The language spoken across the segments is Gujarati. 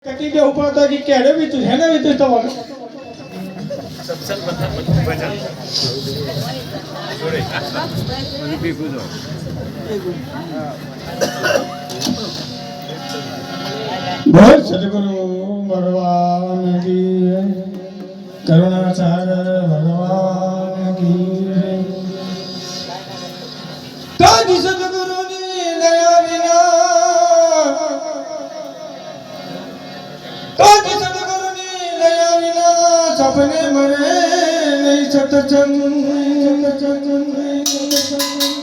તકલીફ એ ઉપર હતો કે કેડે બીતું છે ને બીતું તમારું સત્સંગ ભજન જોડે બીકું જો બોલ સદગુરુ ભગવાન કી કરુણા સાગર ભગવાન કી તાજી સદગુરુની દયા વિના તાજી સદગુરુની દયા વિના સપને મરે નહીં સતચંદ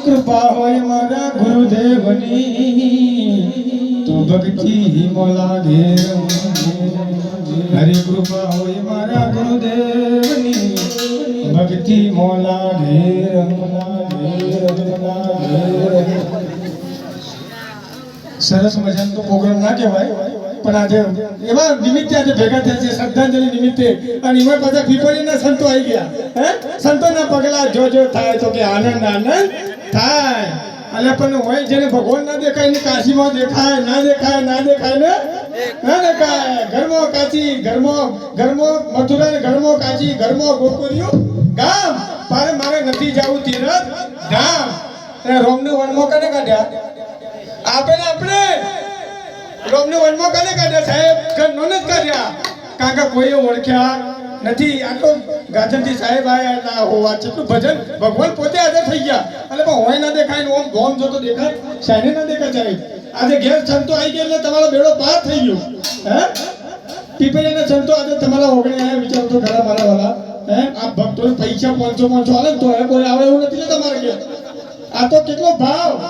કૃપા હોય મારા ગુરુદેવની તો ભક્તિ મોલા ઘેર હરે કૃપા હોય મારા ગુરુદેવની ભક્તિ મોલા ઘેર સરસ મજાનો તો પ્રોગ્રામ ના કહેવાય પણ આજે એવા નિમિત્તે આજે ભેગા થયા છે શ્રદ્ધાંજલિ નિમિત્તે અને એમાં પાછા પીપળીના સંતો આવી ગયા હે સંતોના પગલા જો થાય તો કે આનંદ થાય અને પણ હોય જેને ભગવાન ના દેખાય ને કાશીમાં દેખાય ના દેખાય ને ના દેખાય ઘરમાં કાશી ઘરમાં મથુરા ને ઘરમાં કાશી ઘરમાં ગોકુળિયું ગામ મારે નથી જવું તીરથ ધામ અને રોમને વનમાં કને કાઢ્યા આપણે રોમને વનમાં કને કાઢ્યા સાહેબ ઘરનો જ કાઢ્યા કારણ કે કોઈએ ઓળખ્યા નથી આ તો ગાજનજી સાહેબ આયા હોવા કેટલું ભજન ભગવાન પોતે હાજર થઈ ગયા એટલે પણ હોય ના દેખાય ને ઓમ ગોમ જોતો દેખાય શાને ના દેખાય સાહેબ આજે ઘેર સંતો આવી ગયા એટલે તમારો બેડો પાર થઈ ગયો હે પીપળીના સંતો આજે તમારા ઓગણે આયા વિચારો તો ખરા મારા વાલા હે આ ભક્તો પૈસા 500 આલે તો કોઈ આવે એવું નથી ને તમારે ઘેર આ તો કેટલો ભાવ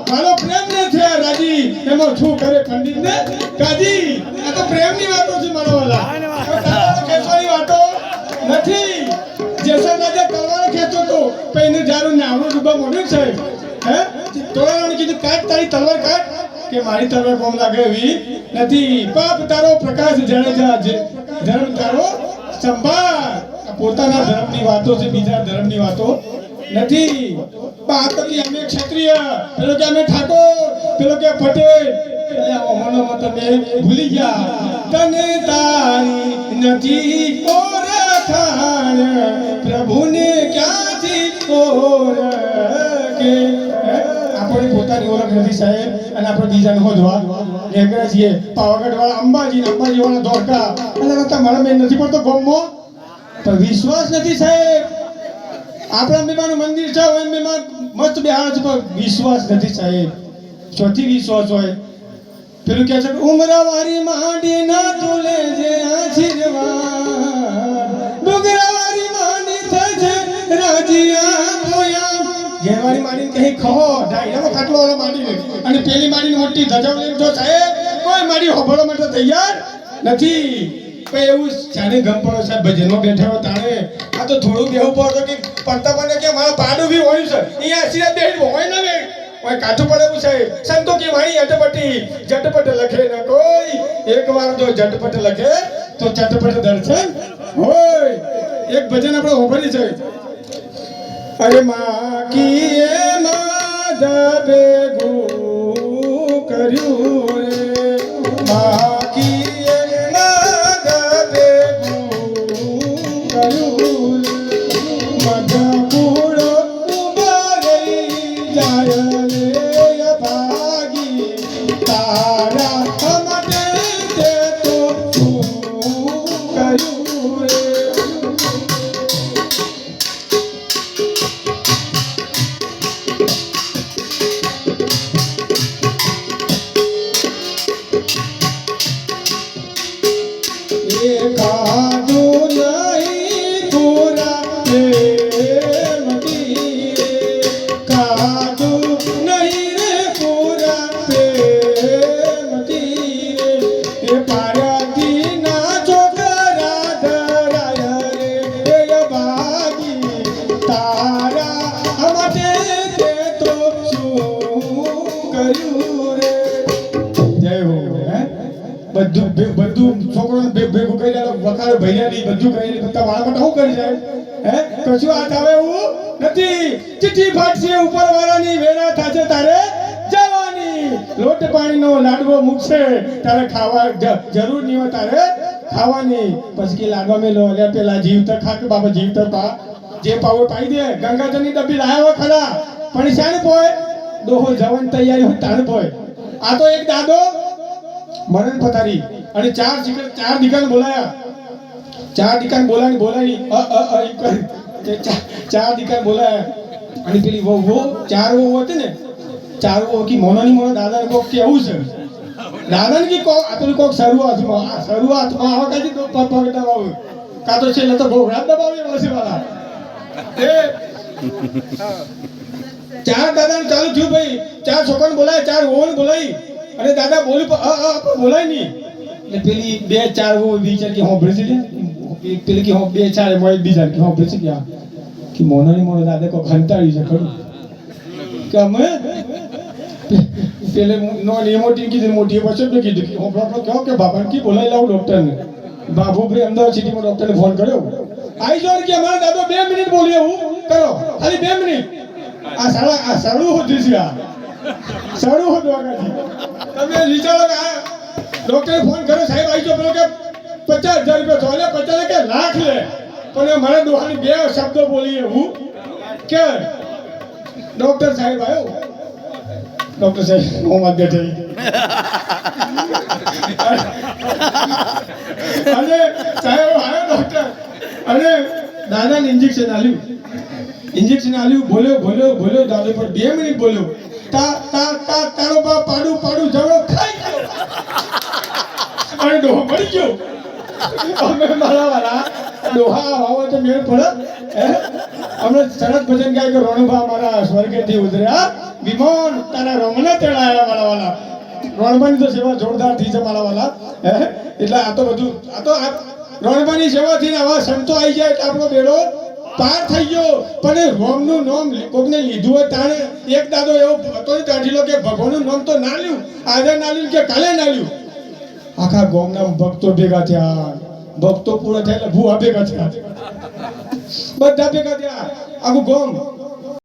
મારો પ્રેમ ને છે રાજી એમાં શું કરે પંડિત ને કાજી આ તો પ્રેમની વાતો છે મારા વાલા ખેંચવાની વાતો નથી જેસર રાજા તલવાર ખેંચો તો પેને જારું નાવડું ડૂબા મોડ્યું સાહેબ હે તોરાણી કીધું કાટ તારી તલવાર કાટ કે મારી તલવાર કોમ લાગે એવી નથી પાપ તારો પ્રકાશ જાણેજા ધર્મ તારો સંભાળ પોતાના ધર્મની વાતો છે બીજા ધર્મની વાતો નથી બાત કે અમે ક્ષત્રિય પેલો કે અમે ઠાકોર પેલો કે પટેલ એટલે ઓમનો તમે ભૂલી ગયા તને તારી નથી ઓળખાણ પ્રભુને ક્યાંથી ઓળખે આપણે પોતાની ઓળખ નથી સાહેબ અને આપણે બીજાને હોદવા નીકળ્યા છીએ પાવાગઢ વાળા અંબાજી વાળા ધોળકા એટલે તમારા મેં નથી પડતો ગમો પણ વિશ્વાસ નથી સાહેબ આપણા અંબેમાનું મંદિર છે અંબેમાં મસ્ત બેહાડ છે પણ વિશ્વાસ નથી સાહેબ ચોથી વિશ્વાસ હોય પેલું કહે છે ઉમરાવારી માંડી ના તુલે જે આશીર્વાદ ડુગરાવારી માંડી થાય છે રાજીયા પોયા ઘેરવાળી માંડી કહી ખો ડાયરામાં ખાટલો વાળો માંડી અને પેલી માંડીને મોટી ધજાવ લઈને જો સાહેબ કોઈ માંડી હોભળવા માટે તૈયાર નથી એવું જાણે ગમ પડો સાહેબ ભજનમાં બેઠા હોય તાણે આ તો થોડું બેહવું પડતો કે પડતા પડે કે મારા પાડું બી હોય છે અહીંયા આશીર્વાદ બેઠ હોય ને બે હોય કાઠું પડે એવું સાહેબ સંતો કે મારી ઝટપટ લખે ને કોઈ એક વાર જો ઝટપટ લખે તો ચટપટ દર્શન હોય એક ભજન આપણે હોભળી છે અરે માં કી એ માધવે ગુ કર્યું રે માં બધું છોકરોને ભેગું કરી જાય વખારો ભૈયાની બધું કરી બધા વાળા માટે શું કરી જાય હે કશું હાથ આવે એવું નથી ચિઠ્ઠી ફાટશે ઉપર વાળાની વેરા થાશે તારે જવાની લોટ પાણીનો લાડવો મૂકશે તારે ખાવા જરૂર નહીં હોય તારે ખાવાની પછી કે લાડવા મેલો લે પેલા જીવતર ખા કે બાબા જીવતર પા જે પાવો પાઈ દે ગંગાજળની ડબ્બી લાવ્યો ખરા પણ શાને પોય દોહો જવાની તૈયારી હોય તાણે પોય આ તો એક દાદો મરણ પથારી અને ચાર દીકરાને બોલાયા ચાર દીકરાને બોલાવી ચાર દીકરાને બોલાયા અને પેલી વહુ ચાર વહુ હતી ને ચાર વહુ કી મોનાની મોનો દાદાને કોક કેવું છે દાદાને કી કોક આ પેલું કોક શરૂઆતમાં આવા કાજી તો પગ દબાવ કા તો છે ન તો ઘોઘરા દબાવી વસે વાળા એ ચાર દાદાને ચાલુ થયું ભાઈ ચાર છોકરાને બોલાય ચાર વહુને બોલાવી અને દાદા બોલ્યું બોલાય નહીં એટલે પેલી બે ચાર વહુ વિચાર કે હું ભેસી પેલી કે હું બે ચાર મોય બીજા કે હું ભેસી ગયા કે મોનાની મોનો દાદા કો ખંતાળી છે ખરું કે અમે પેલે નો મોટી કીધી મોટી પછી મેં કીધું કે હું ડોક્ટર કહો કે બાપા કી બોલાવી લાવું ડોક્ટરને બાબુ ભાઈ અમદાવાદ સિટીમાં ડોક્ટરને ફોન કર્યો આવી જાવ કે અમારા દાદો 2 મિનિટ બોલીએ હું કરો ખાલી 2 મિનિટ આ સાડું હોતી છે આ સાડું હોત વાગાથી તમે વિચારો કે આ ડોક્ટરે ફોન કર્યો સાહેબ આવી જાવ પેલો કે 50,000 રૂપિયા ચાલે 50 કે લાખ લે પણ મારા દોહાની 2 શબ્દો બોલીએ હું કે ડોક્ટર સાહેબ આવ્યો ડોક્ટર સાહેબ હું મત બેઠી અને સાહેબ આવ્યો ડોક્ટર અને દાદાને ઇન્જેક્શન આલ્યું બોલ્યો દાદો પર 2 મિનિટ બોલ્યો તારો બાપ પાડું જવડો ખાઈ ગયો અને ડોહો મરી ગયો અમે મારા વાળા ડોહા આવો તો મેળ પડે અમે સરસ ભજન ગાય કે રણભા મારા સ્વર્ગેથી ઉતર્યા વિમાન તારા રમને તેડાયા મારા વાળા રણભાની તો સેવા જોરદાર થઈ છે મારા વાળા એટલે આ તો બધું રણભાની સેવાથી આવા સંતો આવી જાય એટલે આપણો બેડો પાર થઈ ગયો પણ રોમનું નામ કોકને લીધું હોય તાણે એક દાદો એવો હતો ને કાઢીલો કે ભગવાનનું નામ તો ના લ્યું આજે ના લ્યું કે કાલે ના લ્યું આખા ગામના ભક્તો ભેગા થયા ભક્તો પૂરા થયા એટલે ભૂવા ભેગા થયા બધા ભેગા થયા આખું ગામ